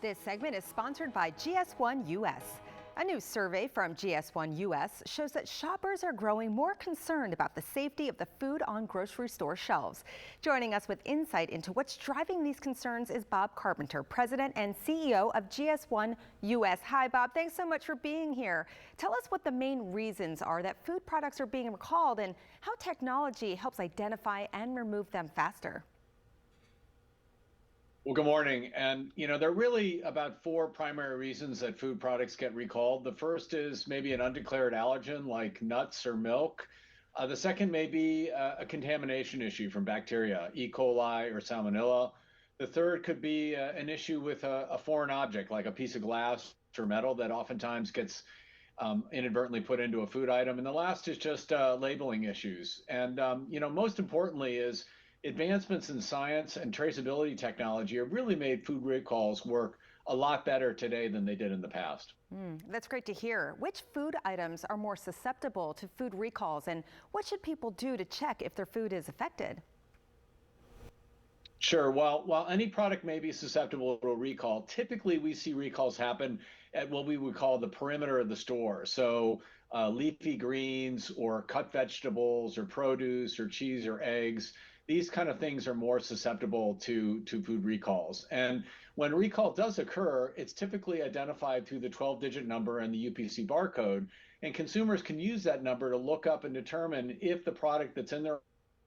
This segment is sponsored by GS1 US. A new survey from GS1 US shows that shoppers are growing more concerned about the safety of the food on grocery store shelves. Joining us with insight into what's driving these concerns is Bob Carpenter, President and CEO of GS1 US. Hi, Bob. Thanks so much for being here. Tell us what the main reasons are that food products are being recalled and how technology helps identify and remove them faster. Well, good morning. And, there are really about four primary reasons that food products get recalled. The first is maybe an undeclared allergen like nuts or milk. The second may be a contamination issue from bacteria, E. coli or salmonella. The third could be an issue with a foreign object like a piece of glass or metal that oftentimes gets inadvertently put into a food item. And the last is just labeling issues. And, most importantly is advancements in science and traceability technology have really made food recalls work a lot better today than they did in the past. That's great to hear. Which food items are more susceptible to food recalls, and what should people do to check if their food is affected? Sure. While any product may be susceptible to a recall, typically we see recalls happen at what we would call the perimeter of the store. So leafy greens or cut vegetables or produce or cheese or eggs, these kind of things are more susceptible to food recalls. And when recall does occur, it's typically identified through the 12-digit number and the UPC barcode. And consumers can use that number to look up and determine if the product that's in their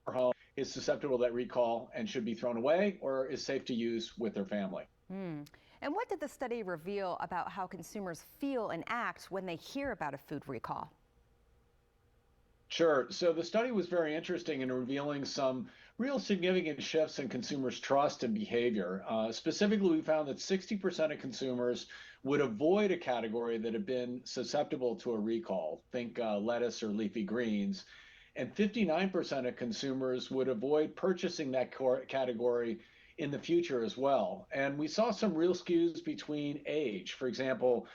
home is susceptible to that recall and should be thrown away or is safe to use with their family. And what did the study reveal about how consumers feel and act when they hear about a food recall? Sure. So the study was very interesting in revealing some real significant shifts in consumers' trust and behavior. Specifically, we found that 60% of consumers would avoid a category that had been susceptible to a recall, think lettuce or leafy greens, and 59% of consumers would avoid purchasing that category in the future as well. And we saw some real skews between age. For example,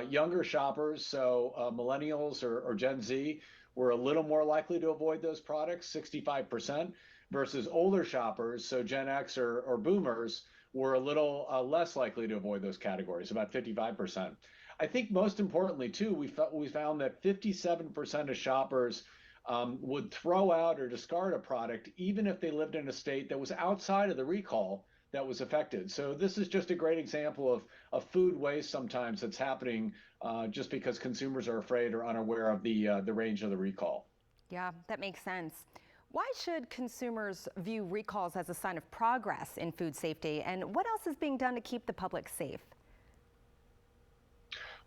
younger shoppers, so millennials or Gen Z, were a little more likely to avoid those products, 65%, versus older shoppers, so Gen X or boomers, were a little less likely to avoid those categories, about 55%. I think most importantly, too, we found that 57% of shoppers would throw out or discard a product even if they lived in a state that was outside of the recall that was affected. So this is just a great example of food waste sometimes that's happening just because consumers are afraid or unaware of the range of the recall. Yeah, that makes sense. Why should consumers view recalls as a sign of progress in food safety? And what else is being done to keep the public safe?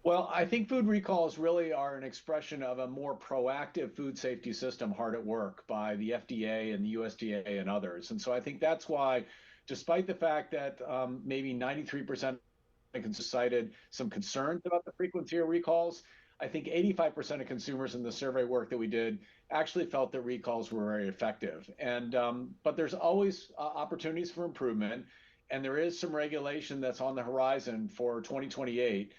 Well, I think food recalls really are an expression of a more proactive food safety system hard at work by the FDA and the USDA and others. And so I think that's why, despite the fact that maybe 93% cited some concerns about the frequency of recalls, I think 85% of consumers in the survey work that we did actually felt that recalls were very effective. And but there's always opportunities for improvement, and there is some regulation that's on the horizon for 2028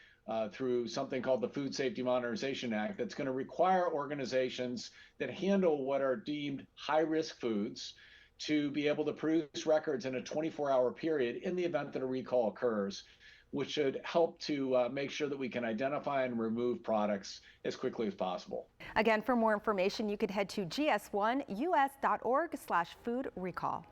through something called the Food Safety Modernization Act that's going to require organizations that handle what are deemed high-risk foods to be able to produce records in a 24-hour period in the event that a recall occurs, which should help to make sure that we can identify and remove products as quickly as possible. Again, for more information, you could head to gs1us.org/food recall.